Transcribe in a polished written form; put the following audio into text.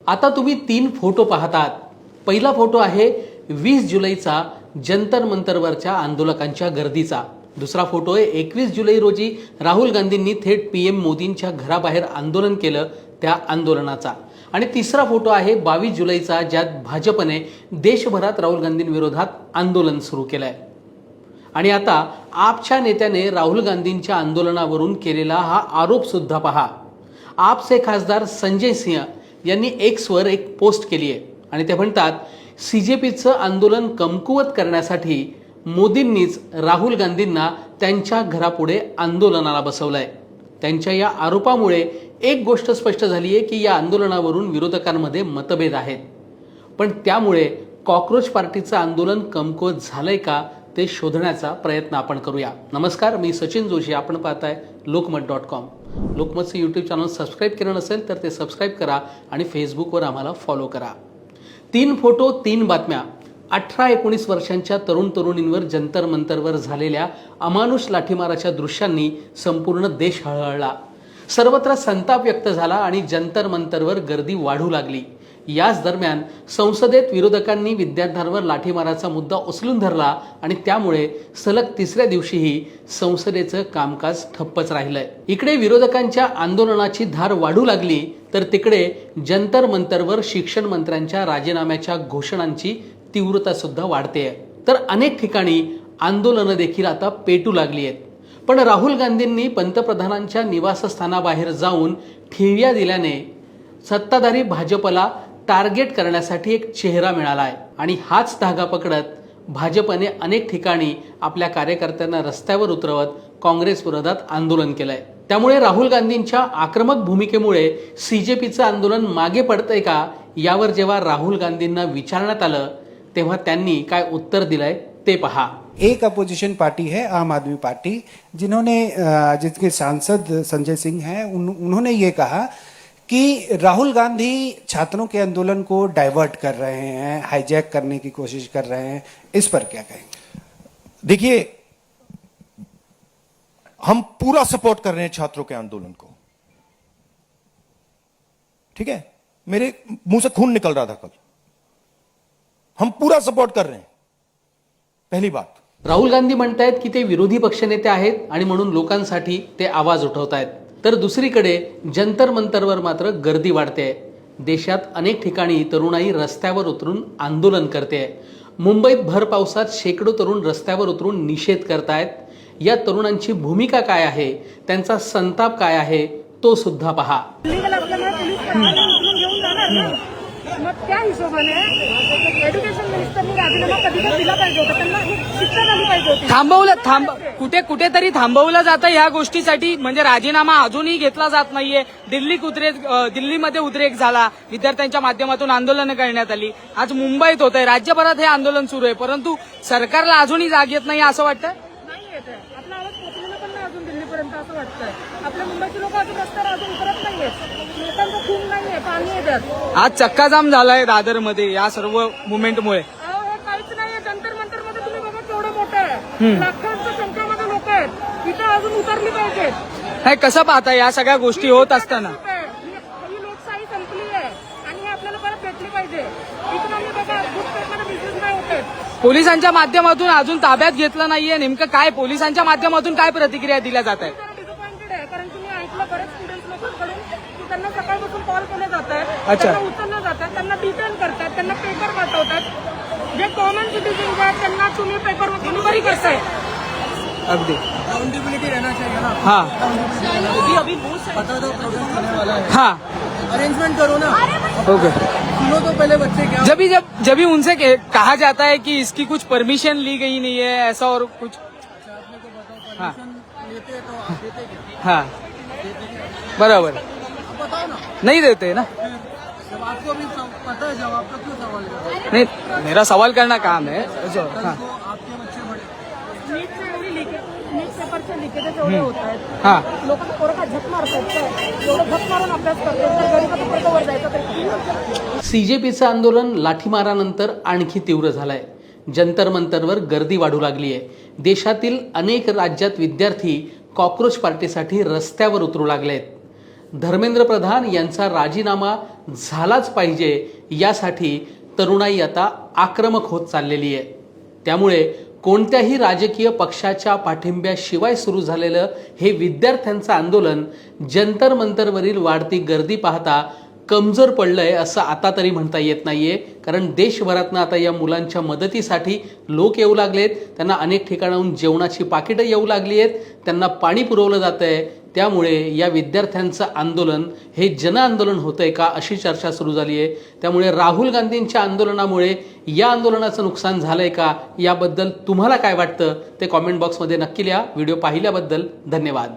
आता तुम्ही 3 फोटो पाहतात। पहिला फोटो आहे 20 जुलैचा जंतर मंतरवरच्या आंदोलकांच्या गर्दीचा। दुसरा फोटो आहे 21 जुलै रोजी राहुल गांधींनी थेट पीएम मोदींच्या घराबाहेर आंदोलन केलं त्या आंदोलनाचा। आणि तिसरा फोटो आहे 22 जुलैचा, ज्यात भाजपने देशभरात राहुल गांधींविरोधात आंदोलन सुरू केलंय। आणि आता आपच्या नेत्याने राहुल गांधींच्या आंदोलनावरून केलेला हा आरोप सुद्धा पहा। आपचे खासदार संजय सिंह यांनी एक्सवर एक पोस्ट केली आहे आणि ते म्हणतात, सीजेपीचं आंदोलन कमकुवत करण्यासाठी मोदींनीच राहुल गांधींना त्यांच्या घरापुढे आंदोलनाला बसवलंय। त्यांच्या या आरोपामुळे एक गोष्ट स्पष्ट झाली आहे की या आंदोलनावरून विरोधकांमध्ये मतभेद आहेत, पण त्यामुळे कॉकरोच पार्टीचं आंदोलन कमकुवत झालंय का ते शोधण्याचा प्रयत्न आपण करूया। नमस्कार, मी सचिन जोशी, आपण पाहताय लोकमत.com। लोकमतचं यूट्यूब चॅनल सबस्क्राईब केलं नसेल तर ते सबस्क्राईब करा आणि फेसबुकवर आम्हाला फॉलो करा। 3 फोटो 3 बातम्या। 18-19 वर्षांच्या तरुण तरुणींवर जंतर मंतरवर झालेल्या अमानुष लाठीमाराच्या दृश्यांनी संपूर्ण देश हळहळला। सर्वत्र संताप व्यक्त झाला आणि जंतर मंतरवर गर्दी वाढू लागली। याच दरम्यान संसदेत विरोधकांनी विद्यार्थ्यांवर लाठीमाराचा मुद्दा उचलून धरला आणि त्यामुळे सलग 3ऱ्या दिवशीही संसदेचं कामकाज ठप्पच राहिलंय। इकडे विरोधकांच्या आंदोलनाची धार वाढू लागली तर तिकडे जंतर मंतरवर शिक्षण मंत्र्यांच्या राजीनाम्याच्या घोषणांची तीव्रता सुद्धा वाढते। तर अनेक ठिकाणी आंदोलनं देखील आता पेटू लागली आहेत। पण राहुल गांधींनी पंतप्रधानांच्या निवासस्थानाबाहेर जाऊन ठिय्या दिल्याने सत्ताधारी भाजपला टार्गेट करण्यासाठी एक चेहरा मिळाला आहे आणि हाच धागा पकडत भाजपने अनेक ठिकाणी आपल्या कार्यकर्त्यांना रस्त्यावर उतरवत काँग्रेस विरोधात आंदोलन केलंय। त्यामुळे राहुल गांधींच्या आक्रमक भूमिकेमुळे सीजेपीचं आंदोलन मागे पडतंय का, यावर जेव्हा राहुल गांधींना विचारण्यात आलं तेव्हा त्यांनी काय उत्तर दिलंय ते पहा। एक अपोजिशन पार्टी है आम आदमी पार्टी, जिसके सांसद संजय सिंह हैं, उन्होंने ये कहा कि राहुल गांधी छात्रों के आंदोलन को डाइवर्ट कर रहे हैं, हाईजैक करने की कोशिश कर रहे हैं। इस पर क्या कहेंगे? देखिए, हम पूरा सपोर्ट कर रहे हैं छात्रों के आंदोलन को, ठीक है। मेरे मुंह से खून निकल रहा था कल। हम पूरा सपोर्ट कर रहे हैं, पहली बात। राहुल गांधी म्हणतायत की ते विरोधी पक्षनेते आहेत आणि म्हणून लोकांसाठी ते आवाज उठवतायत। तर दुसरीकडे जंतर मंतरवर मात्र गर्दी वाढते। देशात अनेक ठिकाणी तरुणाई रस्त्यावर उतरून आंदोलन करते। मुंबईत भर पावसात शेकडो तरुण रस्त्यावर उतरून निषेध करतायत। या तरुणांची भूमिका काय आहे, त्यांचा संताप काय आहे, तो सुद्धा पहा। मग त्या हिशोबाने एज्युकेशन मिनिस्टरनी राजीनामा कधी दिला पाहिजे होता, त्यांना शिक्षा झाली पाहिजे होती। कुठेतरी थांबवलं जातं या गोष्टीसाठी, म्हणजे राजीनामा अजूनही घेतला जात नाहीये। दिल्लीमध्ये उद्रेक झाला, विद्यार्थ्यांच्या माध्यमातून आंदोलनं करण्यात आली। आज मुंबईत होतंय, राज्यभरात हे आंदोलन सुरू आहे, परंतु सरकारला अजूनही जाग येत नाही असं वाटतं। नाही येत आहे, आपला आवाज पोहोचलेला पण नाही अजून दिल्लीपर्यंत असं वाटतंय। आपल्या मुंबईचे लोक अजून रस्त्यावर अजून उतरत नाहीयेत, लोकांचं खून नाहीये, पाणी आहे त्यात। आज चक्काजाम झालाय दादरमध्ये या सर्व मुवमेंटमुळे। हे काहीच नाहीये, जंतर मंतर मध्ये तुम्ही बघा केवढं मोठं आहे, लाखांच्या संख्येमध्ये लोक आहेत, इथं अजून उतरली पाहिजेत। हे कसं पाहता या सगळ्या गोष्टी होत असताना? ही लोकशाही संपली आहे आणि हे आपल्याला परत भेटली पाहिजे। इथून आम्ही बघा गुटपेटमध्ये बिझनेस नाही होत आहेत। पोलिसांच्या माध्यमातून अजून ताब्यात घेतलं नाहीये, नेमकं काय पोलिसांच्या माध्यमातून काय प्रतिक्रिया दिल्या जात आहेत? डिसअपॉइंटेड आहे, कारण तुम्ही ऐकलं बरेच स्टुडंट लोकांकडून की त्यांना सकाळपासून कॉल केले जात आहेत, अच्छा, त्यांना उचललं जात आहे, त्यांना डिटेन करतात, त्यांना पेपर पाठवतात। जे कॉमन सिटीजन आहेत त्यांना तुम्ही पेपर डिलिव्हरी करताय। अगदी अकाउंटेबिलिटी रहना चाहिए ना। हाँ अभी पता तो प्रोटेस्ट होने वाला है, हाँ अरेंजमेंट करो ना। ओके, सुनो तो पहले बच्चे क्या। जब भी उनसे कहा जाता है कि इसकी कुछ परमिशन ली गई नहीं है, ऐसा और कुछ। आपने को बताओ, परमिशन लेते तो आप देते क्या? हाँ बराबर, आप बताओ ना। नहीं देते ना। जब आपको भी पता है जवाब, तो क्यों सवाल करो? नहीं, मेरा सवाल करना काम है। कल को आपके बच्चे बड़े नीटचे एवढी नीट पेपरचे लिकेजेस एवढे होत आहेत, हाँ लोक पोरं काय झक मारतात काय, एवढं झक मारून अभ्यास करतात, तर गरीबाचं पेपरवर जायचं तरी। सीजेपीचं आंदोलन लाठीमारानंतर आणखी तीव्र झालंय। जंतर मंतरवर गर्दी वाढू लागली आहे। देशातील अनेक राज्यात विद्यार्थी कॉकरोच पार्टीसाठी रस्त्यावर उतरू लागलेत। धर्मेंद्र प्रधान यांचा राजीनामा झालाच पाहिजे यासाठी तरुणाई आता आक्रमक होत चाललेली आहे. त्यामुळे कोणत्याही राजकीय पक्षाच्या पाठिंब्याशिवाय सुरू झालेलं हे विद्यार्थ्यांचं आंदोलन जंतर मंतरवरील वाढती गर्दी पाहता कमजोर पडलंय असं आता तरी म्हणता येत नाहीये. कारण देशभरातनं आता या मुलांच्या मदतीसाठी लोक येऊ लागलेत, त्यांना अनेक ठिकाणाहून जेवणाची पाकिटं येऊ लागली आहेत, त्यांना पाणी पुरवलं जातंय. त्यामुळे या विद्यार्थ्यांचं आंदोलन हे जनआंदोलन होतंय का अशी चर्चा सुरू झाली आहे. त्यामुळे राहुल गांधींच्या आंदोलनामुळे या आंदोलनाचं नुकसान झालंय का याबद्दल तुम्हाला काय वाटतं ते कॉमेंट बॉक्समध्ये नक्की लिहा. व्हिडिओ पाहिल्याबद्दल धन्यवाद.